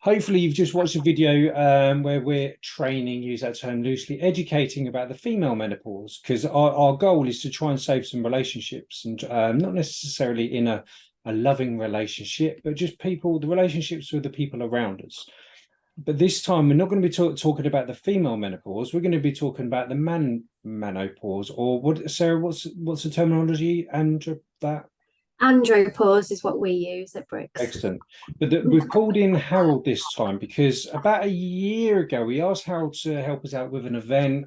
Hopefully, you've just watched a video where we're training, use that term loosely, educating about the female menopause, because our goal is to try and save some relationships and not necessarily in a loving relationship, but just the relationships with the people around us. But this time, we're not going to be talking about the female menopause. We're going to be talking about the manopause, or what, Sarah? What's the terminology and that? Andropause is what we use at Bricks. Excellent. But we've called in Harold this time because about a year ago, we asked Harold to help us out with an event,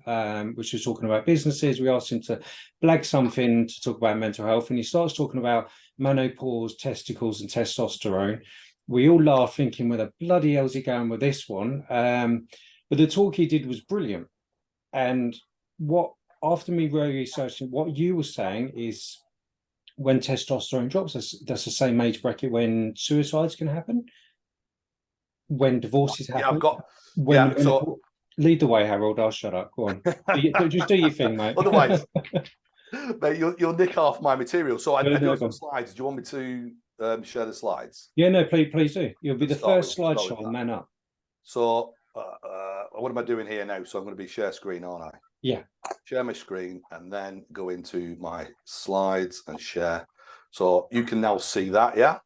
which was talking about businesses. We asked him to blag something to talk about mental health, and he starts talking about menopause, testicles, and testosterone. We all laughed, thinking, where the bloody hell's he going with this one? But the talk he did was brilliant. And after me researching, what you were saying is when testosterone drops, that's the same age bracket when suicides can happen, when divorces Yeah, happen, yeah. So lead the way, Harold. I'll shut up. Go on. Just do your thing, mate. otherwise, mate, you'll nick off my material. So I do have Go some on. slides. Do you want me to share the slides? Yeah, no, please do. You'll be the first Start with slideshow on that. Man Up. So what am I doing here now? So I'm going to be share screen, aren't I? Yeah. Share my screen and then go into my slides and share. So you can now see that, yeah?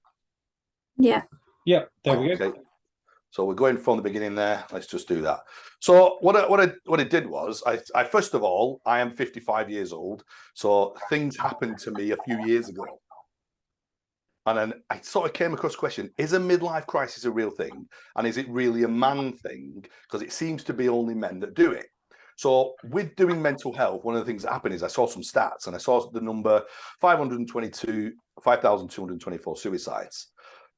Yeah. Yeah, there we go. So we're going from the beginning there. Let's just do that. So what I did was, I first of all, I am 55 years old. So things happened to me a few years ago. And then I sort of came across the question, is a midlife crisis a real thing? And is it really a man thing? Because it seems to be only men that do it. So with doing mental health, one of the things that happened is I saw some stats and I saw the number 5,224 suicides,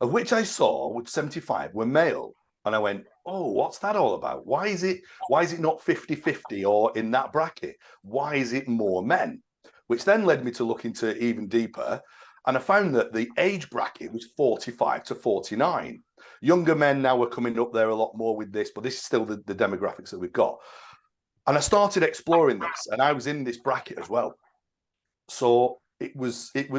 of which I saw with 75 were male. And I went, oh, what's that all about? Why is it not 50-50 or in that bracket? Why is it more men? Which then led me to look into even deeper. And I found that the age bracket was 45 to 49. Younger men now are coming up there a lot more with this, but this is still the demographics that we've got. And I started exploring this, and I was in this bracket as well. So it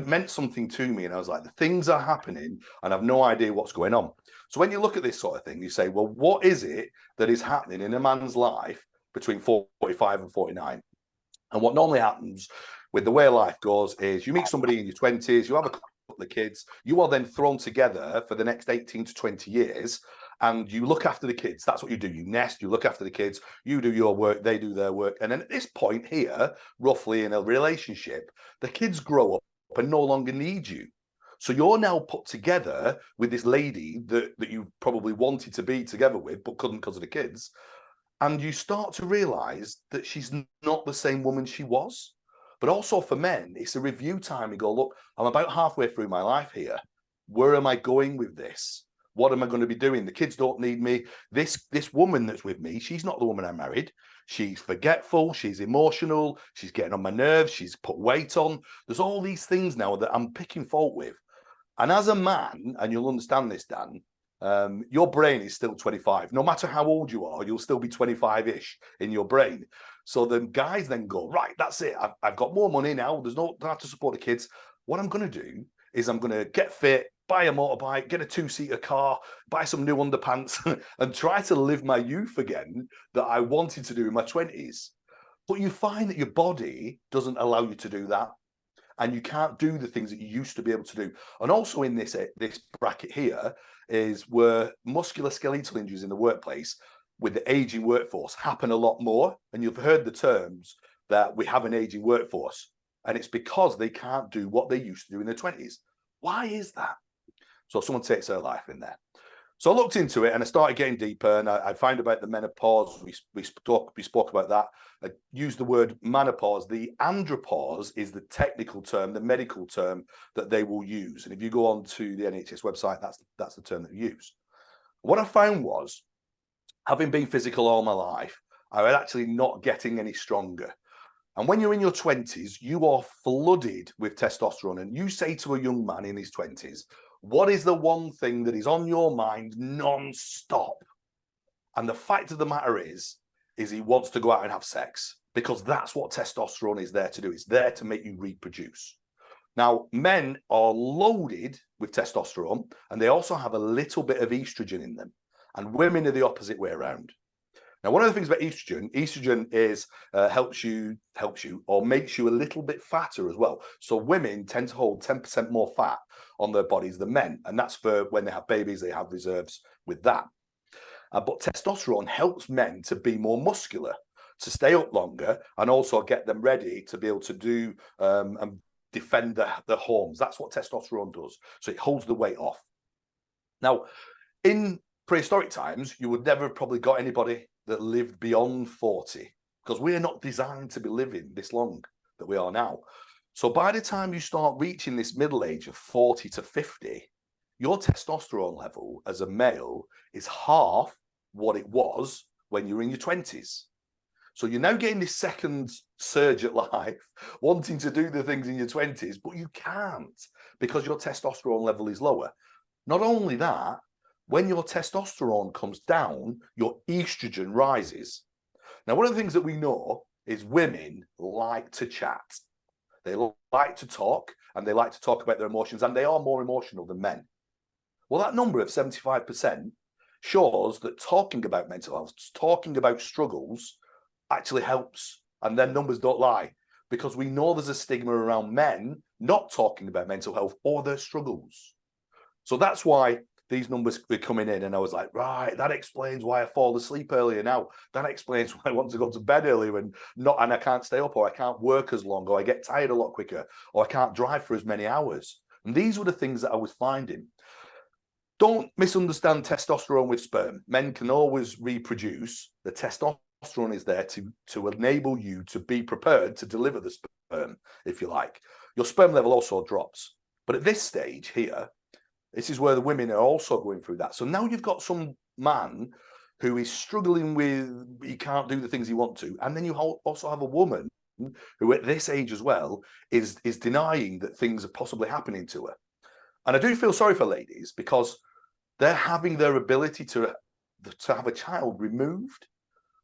meant something to me, and I was like, the things are happening, and I've no idea what's going on. So when you look at this sort of thing, you say, well, what is it that is happening in a man's life between 45 and 49? And what normally happens with the way life goes is you meet somebody in your 20s, you have a couple of kids, you are then thrown together for the next 18 to 20 years, and you look after the kids. That's what you do. You nest, you look after the kids, you do your work, they do their work. And then at this point here, roughly in a relationship, the kids grow up and no longer need you. So you're now put together with this lady that you probably wanted to be together with, but couldn't because of the kids. And you start to realize that she's not the same woman she was. But also for men, it's a review time. You go, look, I'm about halfway through my life here. Where am I going with this? What am I going to be doing? The kids don't need me. This woman that's with me, she's not the woman I married. She's forgetful. She's emotional. She's getting on my nerves. She's put weight on. There's all these things now that I'm picking fault with. And as a man, and you'll understand this, Dan, your brain is still 25. No matter how old you are, you'll still be 25-ish in your brain. So the guys then go, right, that's it. I've got more money now. Don't have to support the kids. What I'm going to do is I'm going to get fit, buy a motorbike, get a two-seater car, buy some new underpants, and try to live my youth again that I wanted to do in my 20s. But you find that your body doesn't allow you to do that. And you can't do the things that you used to be able to do. And also in this bracket here is where musculoskeletal injuries in the workplace with the aging workforce happen a lot more. And you've heard the terms that we have an aging workforce. And it's because they can't do what they used to do in their 20s. Why is that? So someone takes their life in there. So I looked into it and I started getting deeper, and I found about the menopause. We spoke about that. I used the word menopause. The andropause is the technical term, the medical term that they will use. And if you go on to the NHS website, that's the term that you use. What I found was, having been physical all my life, I was actually not getting any stronger. And when you're in your 20s, you are flooded with testosterone. And you say to a young man in his 20s, what is the one thing that is on your mind non-stop? And the fact of the matter is he wants to go out and have sex, because that's what testosterone is there to do. It's there to make you reproduce. Now, men are loaded with testosterone, and they also have a little bit of estrogen in them. and women are the opposite way around. Now, one of the things about estrogen is helps you or makes you a little bit fatter as well. So women tend to hold 10% more fat on their bodies than men, and that's for when they have babies, they have reserves with that. But testosterone helps men to be more muscular, to stay up longer, and also get them ready to be able to do and defend the horns. That's what testosterone does. So it holds the weight off. Now, in prehistoric times, you would never have probably got anybody that lived beyond 40, because we're not designed to be living this long that we are now. So by the time you start reaching this middle age of 40 to 50, your testosterone level as a male is half what it was when you were in your 20s. So you're now getting this second surge at life, wanting to do the things in your 20s, but you can't because your testosterone level is lower. Not only that, when your testosterone comes down, your estrogen rises. Now, one of the things that we know is women like to chat. They like to talk, and they like to talk about their emotions, and they are more emotional than men. Well, that number of 75% shows that talking about mental health, talking about struggles actually helps, and their numbers don't lie, because we know there's a stigma around men not talking about mental health or their struggles. So that's why these numbers were coming in, and I was like, right, that explains why I fall asleep earlier now. That explains why I want to go to bed earlier and I can't stay up, or I can't work as long, or I get tired a lot quicker, or I can't drive for as many hours. And these were the things that I was finding. Don't misunderstand testosterone with sperm. Men can always reproduce. The testosterone is there to enable you to be prepared to deliver the sperm, if you like. Your sperm level also drops. But at this stage here, this is where the women are also going through that. So now you've got some man who is struggling with, he can't do the things he wants to. And then you also have a woman who at this age as well is denying that things are possibly happening to her. And I do feel sorry for ladies, because they're having their ability to have a child removed.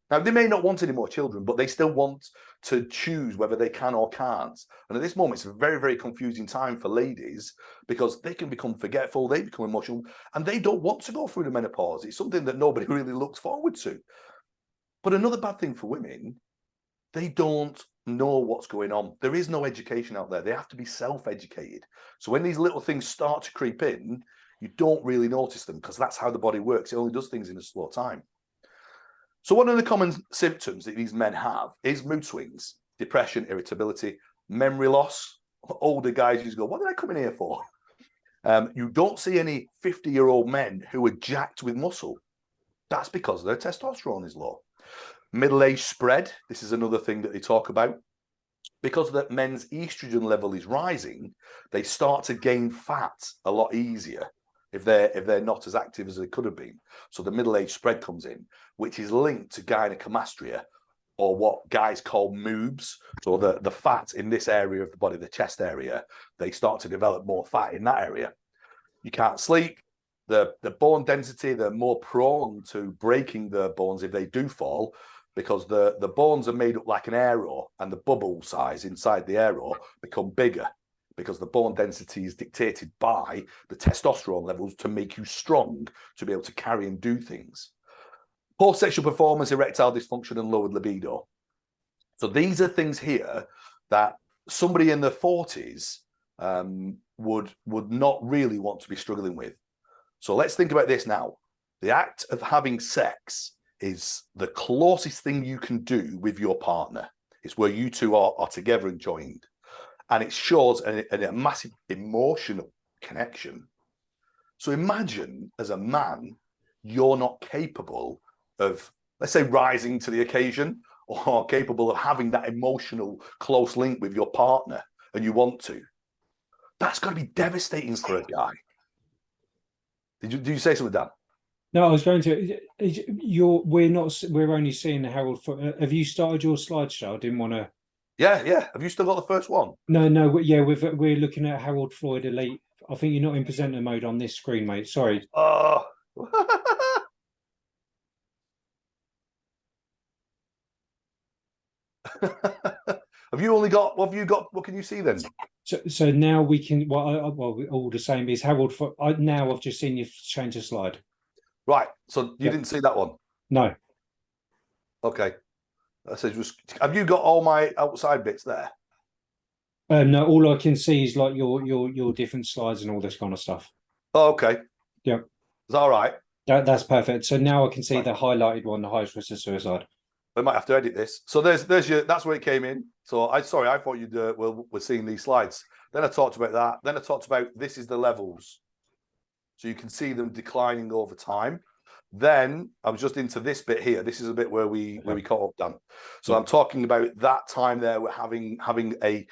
Now, they may not want any more children, but they still want to choose whether they can or can't. And at this moment, it's a very, very confusing time for ladies, because they can become forgetful, they become emotional, and they don't want to go through the menopause. It's something that nobody really looks forward to. But another bad thing for women, they don't know what's going on. There is no education out there. They have to be self-educated. So when these little things start to creep in, you don't really notice them, because that's how the body works. It only does things in a slow time. So one of the common symptoms that these men have is mood swings, depression, irritability, memory loss. Older guys just go, what did I come in here for? You don't see any 50-year-old men who are jacked with muscle. That's because their testosterone is low. Middle-age spread, this is another thing that they talk about. Because that men's estrogen level is rising, they start to gain fat a lot easier if they're not as active as they could have been. So the middle-age spread comes in, which is linked to gynecomastia, or what guys call moobs. So the fat in this area of the body, the chest area, they start to develop more fat in that area. You can't sleep. The bone density, they're more prone to breaking the bones if they do fall, because the bones are made up like an arrow, and the bubble size inside the arrow become bigger, because the bone density is dictated by the testosterone levels to make you strong, to be able to carry and do things. Poor sexual performance, erectile dysfunction, and lowered libido. So these are things here that somebody in their 40s would not really want to be struggling with. So let's think about this now. The act of having sex is the closest thing you can do with your partner. It's where you two are together and joined. And it shows a massive emotional connection. So imagine, as a man, you're not capable of, let's say, rising to the occasion, or capable of having that emotional close link with your partner, and you want to. That's got to be devastating for a guy. Did you say something, Dan? No, I was going to. We're only seeing the Harold. Have you started your slideshow? I didn't want to. Yeah. Have you still got the first one? No. Yeah, we're looking at Harold Floyd Elite. I think you're not in presenter mode on this screen, mate. Sorry. Oh. Have you got? What can you see then? So now we can. Well, all the same is Harold. Now I've just seen you change the slide. Right. So you didn't see that one? No. Okay. So have you got all my outside bits there? No, all I can see is like your different slides and all this kind of stuff. Oh, okay. Yeah. Is that all right? That's perfect. So now I can see Right. the highlighted one, the highest risk of suicide. I might have to edit this. So there's your, that's where it came in. So I thought you'd we're seeing these slides. Then I talked about that. Then I talked about this is the levels. So you can see them declining over time. Then I was just into this bit here. This is a bit where we caught up, Dan. So I'm talking about that time there. We're having a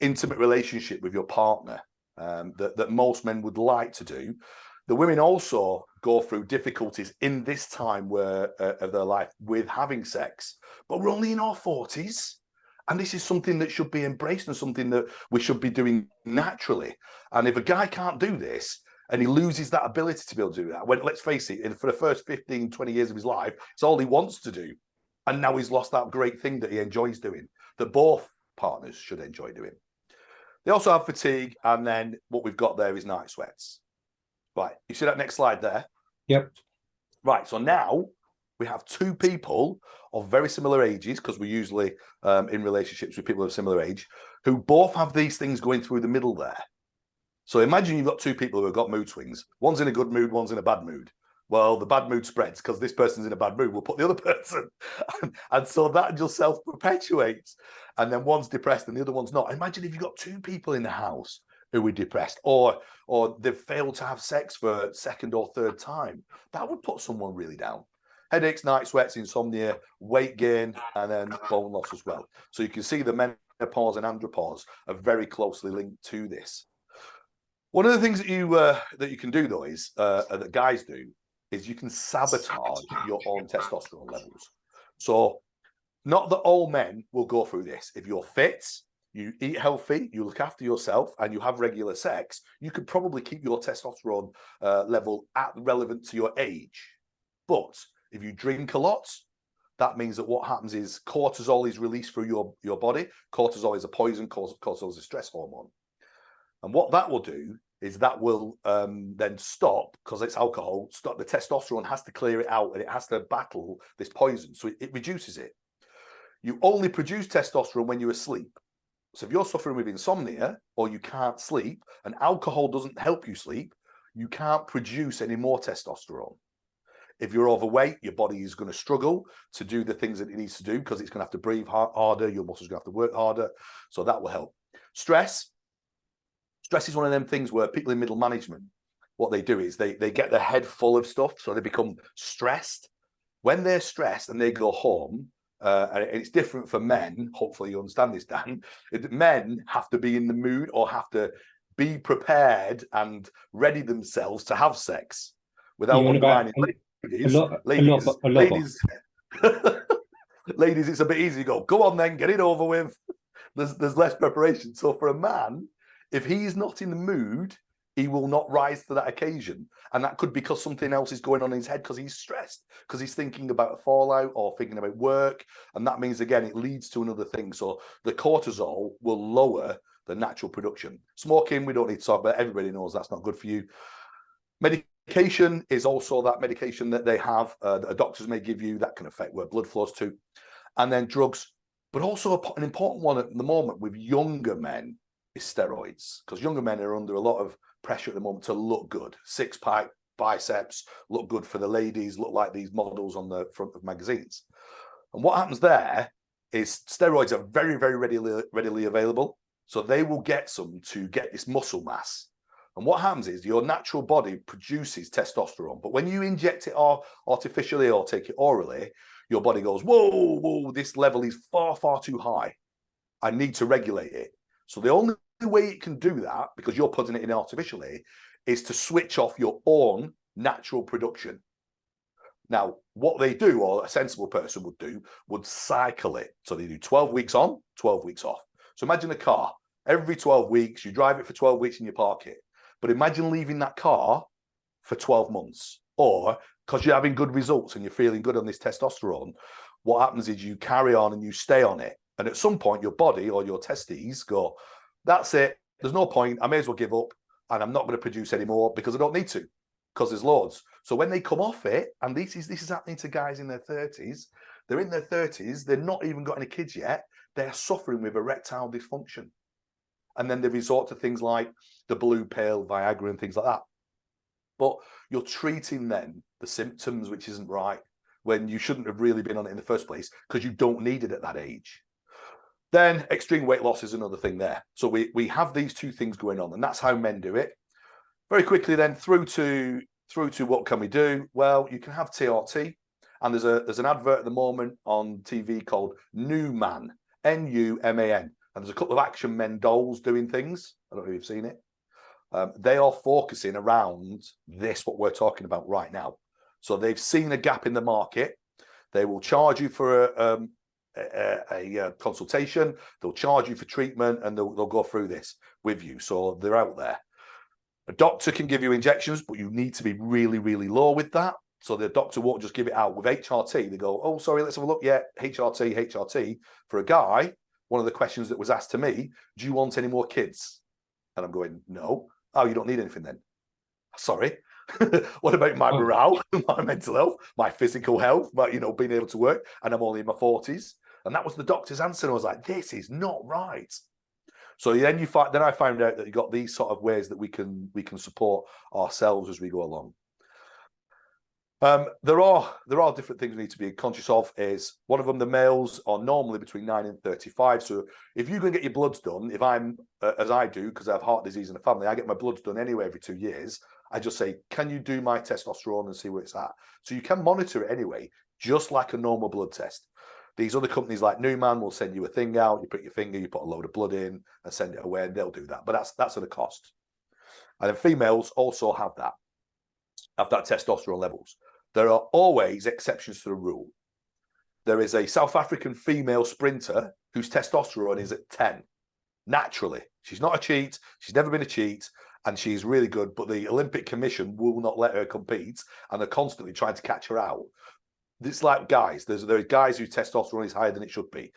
intimate relationship with your partner that most men would like to do. The women also go through difficulties in this time where of their life with having sex, but we're only in our 40s. And this is something that should be embraced and something that we should be doing naturally. And if a guy can't do this, and he loses that ability to be able to do that, when, let's face it, for the first 15, 20 years of his life, it's all he wants to do. And now he's lost that great thing that he enjoys doing, that both partners should enjoy doing. They also have fatigue, and then what we've got there is night sweats. Right, you see that next slide there? Yep. Right, so now we have two people of very similar ages, because we're usually in relationships with people of similar age, who both have these things going through the middle there. So imagine you've got two people who have got mood swings. One's in a good mood, one's in a bad mood. Well, the bad mood spreads because this person's in a bad mood. We'll put the other person. And so that just self-perpetuates. And then one's depressed and the other one's not. Imagine if you've got two people in the house who are depressed, or they've failed to have sex for a second or third time. That would put someone really down. Headaches, night sweats, insomnia, weight gain, and then bone loss as well. So you can see the menopause and andropause are very closely linked to this. One of the things that you can do, though, is that guys do, is you can sabotage your own testosterone levels. So not that all men will go through this. If you're fit, you eat healthy, you look after yourself, and you have regular sex, you could probably keep your testosterone level relevant to your age. But if you drink a lot, that means that what happens is cortisol is released through your body. Cortisol is a poison, cortisol is a stress hormone. And what that will do is that will then stop, because it's alcohol, stop the testosterone has to clear it out and it has to battle this poison. So it reduces it. You only produce testosterone when you're asleep. So if you're suffering with insomnia or you can't sleep and alcohol doesn't help you sleep, you can't produce any more testosterone. If you're overweight, your body is going to struggle to do the things that it needs to do because it's going to have to breathe harder. Your muscles are going to have to work harder. So that will help. Stress is one of them things where people in middle management, what they do is they get their head full of stuff, so they become stressed. When they're stressed and they go home, and it's different for men, hopefully you understand this, Dan, men have to be in the mood or have to be prepared and ready themselves to have sex without undermining ladies. Ladies, it's a bit easy to go on then, get it over with. There's less preparation. So for a man, if he's not in the mood, he will not rise to that occasion. And that could be because something else is going on in his head because he's stressed, because he's thinking about a fallout or thinking about work. And that means, again, it leads to another thing. So the cortisol will lower the natural production. Smoking, we don't need to talk about. Everybody knows that's not good for you. Medication is also that medication that they have, that doctors may give you, that can affect where blood flows to. And then drugs, but also an important one at the moment with younger men is steroids, because younger men are under a lot of pressure at the moment to look good. Six-pack, biceps, look good for the ladies, look like these models on the front of magazines. And what happens there is steroids are very, very readily available. So they will get some to get this muscle mass. And what happens is your natural body produces testosterone. But when you inject it artificially or take it orally, your body goes, whoa, this level is far, far too high. I need to regulate it. So the only way it can do that, because you're putting it in artificially, is to switch off your own natural production. Now, what they do, or a sensible person would do, would cycle it. So they do 12 weeks on, 12 weeks off. So imagine a car. Every 12 weeks, you drive it for 12 weeks and you park it. But imagine leaving that car for 12 months. Or, because you're having good results and you're feeling good on this testosterone, what happens is you carry on and you stay on it. And at some point, your body or your testes go, that's it. There's no point. I may as well give up. And I'm not going to produce anymore because I don't need to, because there's loads. So when they come off it, and this is happening to guys in their 30s, they're in their 30s, they're not even got any kids yet, they're suffering with erectile dysfunction. And then they resort to things like the blue pill, Viagra, and things like that. But you're treating then the symptoms, which isn't right, when you shouldn't have really been on it in the first place, because you don't need it at that age. Then extreme weight loss is another thing there. So we have these two things going on, and that's how men do it. Very quickly then through to what can we do? Well, you can have TRT, and there's an advert at the moment on TV called NUMAN, NUMAN, and there's a couple of action men dolls doing things. I don't know if you've seen it. They are focusing around this, what we're talking about right now. So they've seen a gap in the market. They will charge you for a consultation. They'll charge you for treatment, and they'll go through this with you. So they're out there. A doctor can give you injections, but you need to be really, really low with that. So the doctor won't just give it out. With HRT, they go, oh, sorry, let's have a look. Yeah, HRT. For a guy, one of the questions that was asked to me, do you want any more kids? And I'm going, no. Oh, you don't need anything then? Sorry. What about my morale, my mental health, my physical health, my, being able to work? And I'm only in my 40s. And that was the doctor's answer. And I was like, this is not right. So then I found out that you got these sort of ways that we can support ourselves as we go along. There are different things we need to be conscious of. Is one of them, the males are normally between 9 and 35. So if you can get your bloods done, if I'm as I do, because I have heart disease in the family, I get my bloods done anyway every 2 years. I just say, can you do my testosterone and see where it's at? So you can monitor it anyway, just like a normal blood test. These other companies like Newman will send you a thing out. You put your finger, you put a load of blood in, and send it away, and they'll do that. But that's at a cost. And then females also have that testosterone levels. There are always exceptions to the rule. There is a South African female sprinter whose testosterone is at 10, naturally. She's not a cheat. She's never been a cheat, and she's really good. But the Olympic Commission will not let her compete, and they're constantly trying to catch her out. It's like guys. There are guys whose testosterone is higher than it should be.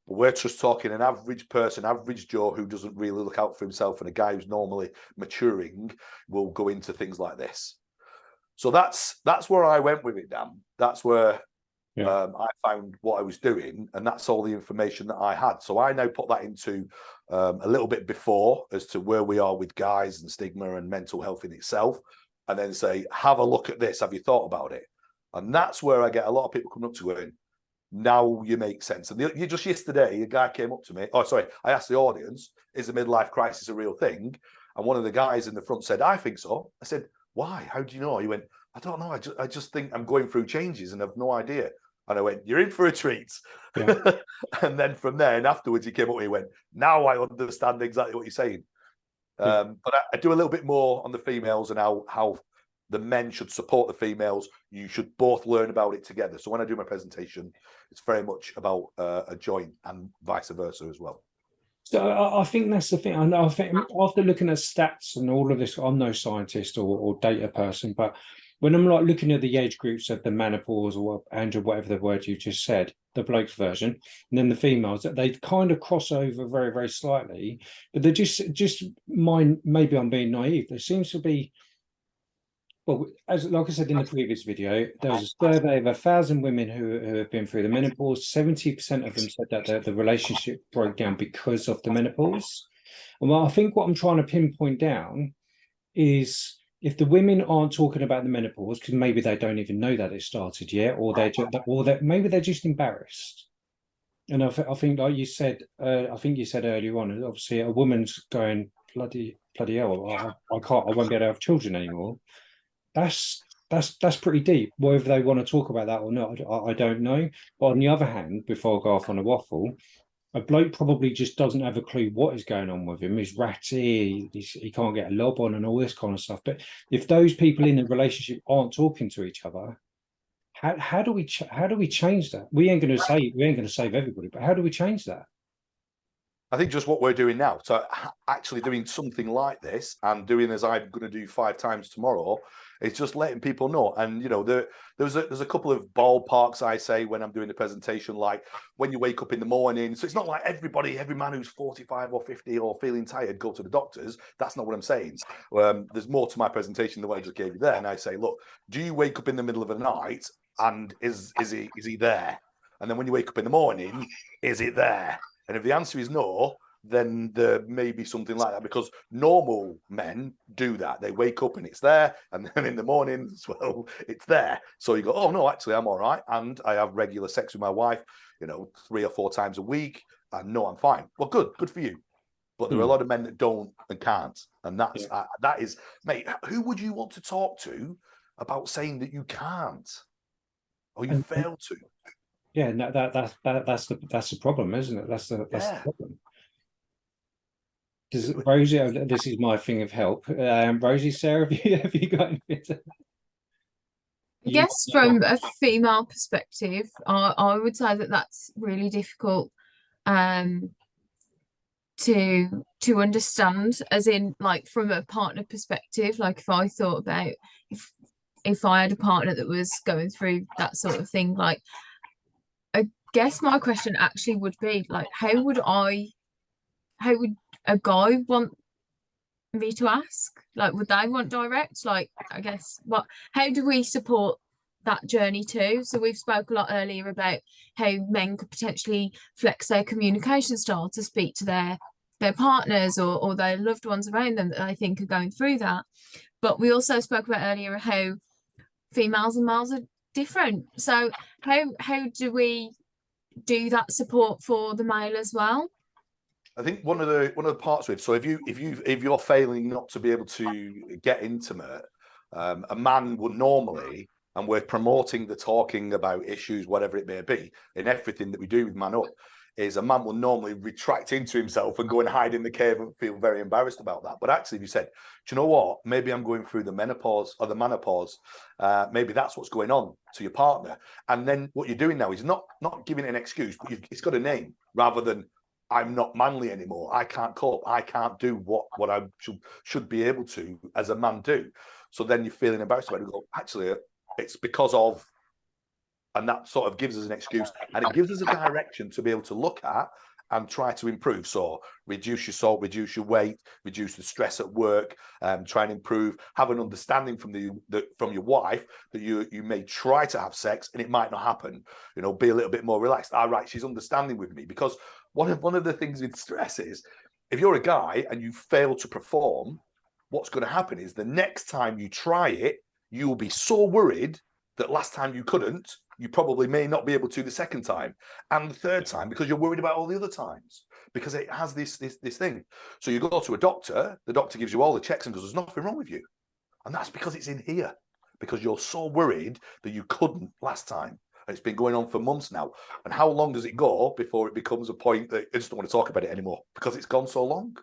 But we're just talking an average person, average Joe, who doesn't really look out for himself, and a guy who's normally maturing will go into things like this. So that's where I went with it, Dan. That's where I found what I was doing, and that's all the information that I had. So I now put that into a little bit before as to where we are with guys and stigma and mental health in itself, and then say, have a look at this. Have you thought about it? And that's where I get a lot of people coming up to going, now you make sense. And just yesterday, a guy came up to me. Oh, sorry. I asked the audience, is a midlife crisis a real thing? And one of the guys in the front said, I think so. I said, why? How do you know? He went, I don't know. I just think I'm going through changes and I've no idea. And I went, you're in for a treat. Yeah. And then from there, and afterwards he came up and he went, now I understand exactly what you're saying. But I do a little bit more on the females and how the men should support the females. You should both learn about it together. So when I do my presentation, it's very much about a joint and vice versa as well. So I think that's the thing. I think after looking at stats and all of this, I'm no scientist or data person, but when I'm like looking at the age groups of the menopause or Andrew, whatever the word you just said, the blokes version, and then the females, they kind of cross over very, very slightly, but they're just mine. Maybe I'm being naive. There seems to be, well, like I said in the previous video, there was a survey of 1,000 women who have been through the menopause. 70% of them said that the relationship broke down because of the menopause. And well, I think what I'm trying to pinpoint down is if the women aren't talking about the menopause because maybe they don't even know that it started yet, or maybe they're just embarrassed. And I think, like you said, I think you said earlier on, obviously a woman's going bloody hell, I won't be able to have children anymore. That's pretty deep. Whether they want to talk about that or not, I don't know. But on the other hand, before I go off on a waffle, a bloke probably just doesn't have a clue what is going on with him. He's ratty, he can't get a lob on and all this kind of stuff. But if those people in the relationship aren't talking to each other, how do we change that? We ain't going to save everybody, but how do we change that? I think just what we're doing now, so actually doing something like this and doing as I'm going to do 5 times tomorrow, it's just letting people know. And you know, there's a couple of ballparks I say when I'm doing the presentation, like when you wake up in the morning. So it's not like every man who's 45 or 50 or feeling tired go to the doctors. That's not what I'm saying. There's more to my presentation than what I just gave you there. And I say, look, do you wake up in the middle of the night and is he there? And then when you wake up in the morning, is it there? And if the answer is no, then there may be something like that, because normal men do that. They wake up and it's there, and then in the morning as well, it's there. So you go, oh no, actually I'm all right, and I have regular sex with my wife, you know, 3 or 4 times a week, and no, I'm fine. Well, good for you. But there are a lot of men that don't and can't, and that is, mate. Who would you want to talk to about saying that you can't or you fail to? Yeah, no, that's the problem, isn't it? That's the problem. Does Rosie? This is my thing of help. Rosie, Sarah, have you got anything? I guess from a female perspective, I would say that that's really difficult to understand, as in, like, from a partner perspective. Like, if I thought about if I had a partner that was going through that sort of thing, like, I guess my question actually would be, like, how would a guy want me to ask? Like, would they want direct? Like, I guess, how do we support that journey too? So we've spoke a lot earlier about how men could potentially flex their communication style to speak to their partners or their loved ones around them that I think are going through that. But we also spoke about earlier how females and males are different. So how do we do that support for the male as well? I think one of the parts with, so if you're failing not to be able to get intimate, a man would normally, and we're promoting the talking about issues, whatever it may be, in everything that we do with MANUP, is a man will normally retract into himself and go and hide in the cave and feel very embarrassed about that. But actually, if you said, do you know what? Maybe I'm going through the menopause or the manopause. Maybe that's what's going on to your partner. And then what you're doing now is not giving it an excuse, but it's got a name, rather than I'm not manly anymore. I can't cope. I can't do what I should be able to as a man do. So then you're feeling embarrassed about it. You go, actually, it's because of, and that sort of gives us an excuse, and it gives us a direction to be able to look at and try to improve. So reduce your salt, reduce your weight, reduce the stress at work, try and improve, have an understanding from your wife that you may try to have sex and it might not happen. You know, be a little bit more relaxed. All right, she's understanding with me. Because one of the things with stress is, if you're a guy and you fail to perform, what's going to happen is the next time you try it, you'll be so worried that last time you couldn't, you probably may not be able to the second time and the third time, because you're worried about all the other times, because it has this thing. So you go to a doctor, the doctor gives you all the checks and goes, there's nothing wrong with you. And that's because it's in here, because you're so worried that you couldn't last time. And it's been going on for months now. And how long does it go before it becomes a point that I just don't want to talk about it anymore, because it's gone so long?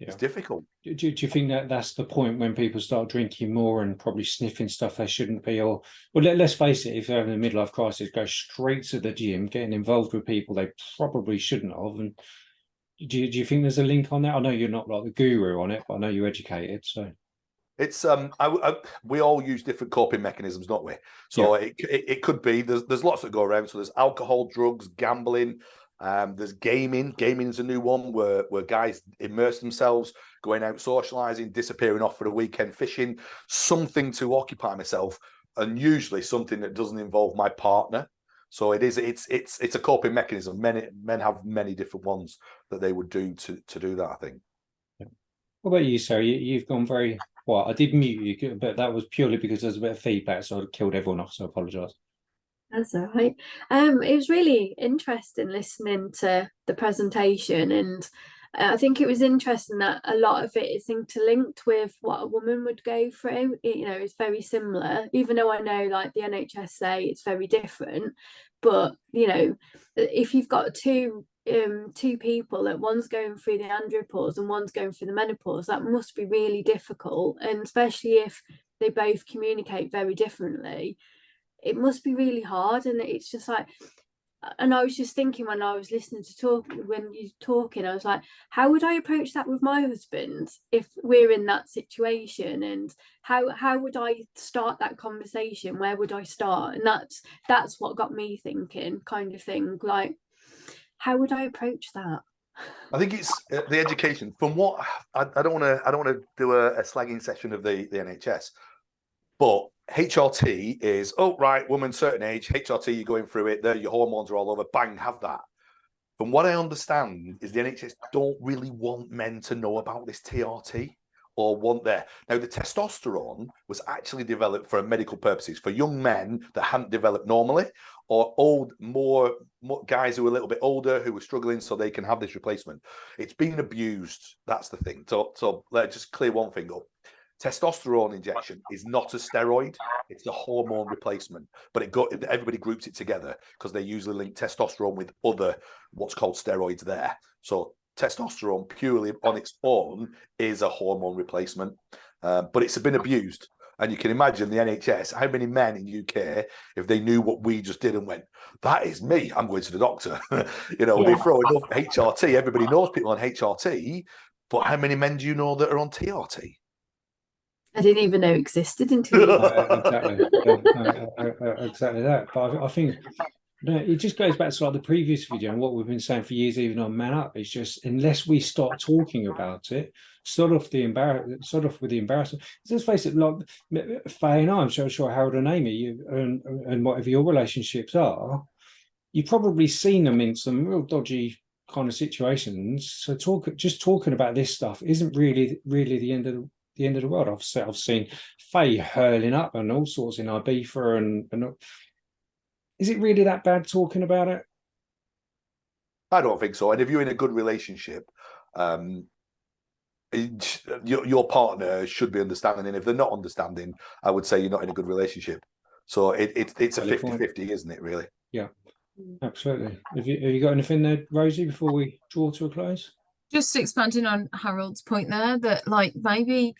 Yeah. It's difficult. Do you think that that's the point when people start drinking more and probably sniffing stuff they shouldn't be? Or, well, let's face it, if they're having a midlife crisis, go straight to the gym, getting involved with people they probably shouldn't have. And do you think there's a link on that? I know you're not like the guru on it, but I know you're educated. So it's we all use different coping mechanisms, don't we? So yeah. it could be, there's lots that go around. So there's alcohol, drugs, gambling. There's gaming. Gaming is a new one where guys immerse themselves, going out socializing, disappearing off for a weekend fishing, something to occupy myself, and usually something that doesn't involve my partner. So it's a coping mechanism. Men have many different ones that they would do to do that, I think. What about you, Sarah? You've gone very well. I did mute you, but that was purely because there's a bit of feedback, so I killed everyone off. So I apologise. That's all right. It was really interesting listening to the presentation, and I think it was interesting that a lot of it is interlinked with what a woman would go through. You know, it's very similar, even though I know, like, the NHS say it's very different. But you know, if you've got two people, that one's going through the andropause and one's going through the menopause, that must be really difficult, and especially if they both communicate very differently, it must be really hard. And it's just like, and I was just thinking when I was listening to when you're talking, I was like, how would I approach that with my husband if we're in that situation? And how would I start that conversation? Where would I start? And that's what got me thinking, kind of thing. Like, how would I approach that? I think it's the education. From what I don't want to do a slagging session of the NHS, but HRT is, oh, right, woman, certain age, HRT, you're going through it, there, your hormones are all over, bang, have that. From what I understand is the NHS don't really want men to know about this TRT or want there. Now, the testosterone was actually developed for medical purposes, for young men that hadn't developed normally, or more guys who are a little bit older who were struggling so they can have this replacement. It's been abused. That's the thing. So let's just clear one thing up. Testosterone injection is not a steroid, it's a hormone replacement, but everybody groups it together because they usually link testosterone with other what's called steroids there. So testosterone purely on its own is a hormone replacement, but it's been abused. And you can imagine the NHS, how many men in UK, if they knew what we just did and went, that is me, I'm going to the doctor. They throw enough HRT, everybody knows people on HRT, but how many men do you know that are on TRT? I didn't even know it existed until exactly. Exactly that. But I think it just goes back to like the previous video and what we've been saying for years, even on Man Up. It's just unless we start talking about it, sort of with the embarrassment. Let's face it, like Faye and I'm sure Harold and Amy, you and whatever your relationships are, you've probably seen them in some real dodgy kind of situations. So just talking about this stuff isn't really the end of the world. I've seen Faye hurling up and all sorts in Ibiza and is it really that bad talking about it? I don't think so. And if you're in a good relationship, your partner should be understanding. And if they're not understanding, I would say you're not in a good relationship. So it's a 50-50, isn't it, really? Yeah, absolutely. Have you got anything there, Rosie, before we draw to a close? Just expanding on Harold's point there, that like maybe,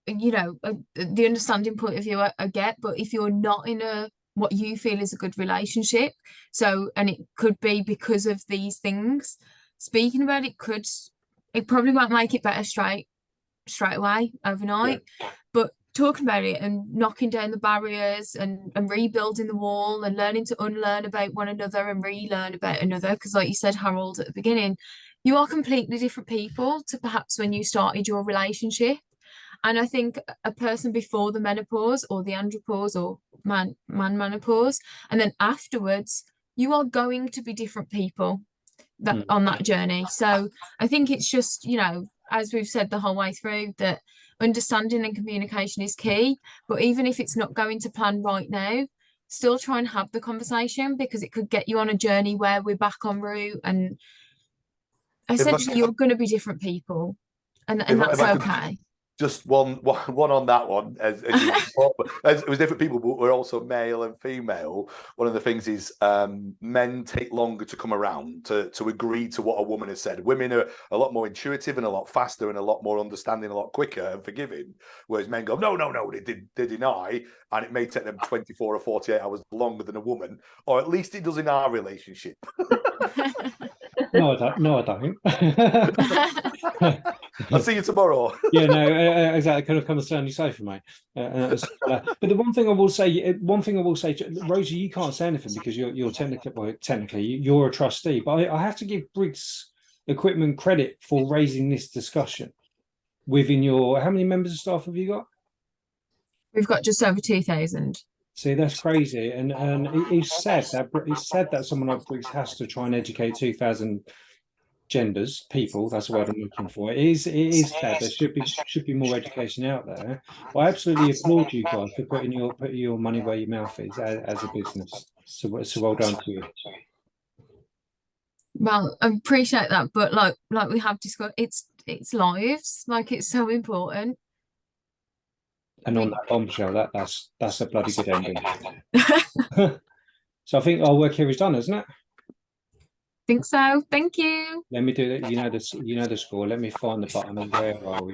the understanding point of view I get, but if you're not in what you feel is a good relationship, and it could be because of these things, speaking about it probably won't make it better straight away overnight, but talking about it and knocking down the barriers and rebuilding the wall and learning to unlearn about one another and relearn about another, because like you said, Harold, at the beginning, you are completely different people to perhaps when you started your relationship. And I think a person before the menopause or the andropause or manopause, and then afterwards, you are going to be different people on that journey. So I think it's just, as we've said the whole way through, that understanding and communication is key. But even if it's not going to plan right now, still try and have the conversation, because it could get you on a journey where we're back en route, and essentially you're going to be different people, and that's okay. Just one on that one, as it was different people, but we're also male and female. One of the things is men take longer to come around to agree to what a woman has said. Women are a lot more intuitive and a lot faster and a lot more understanding, a lot quicker and forgiving, whereas men go, no, they deny, and it may take them 24 or 48 hours longer than a woman, or at least it does in our relationship. No, I don't. I'll see you tomorrow. Yeah, no, exactly. Kind of come and stay on your sofa, mate. But the one thing I will say, Rosie, you can't say anything because you're technically you're a trustee. But I have to give Briggs Equipment credit for raising this discussion within your. How many members of staff have you got? We've got just over 2,000. See, that's crazy, and it's sad that someone like Briggs has to try and educate 2,000 people. That's the word I'm looking for. It is sad. There should be more education out there. I absolutely applaud you guys for putting your money where your mouth is as a business. So well done to you. Well, I appreciate that, but like we have discussed, it's lives. Like, it's so important. And on that bombshell, that's a bloody good ending. So I think our work here is done, isn't it? Think so. Thank you. Let me do it. You know the score. Let me find the button. Where are we?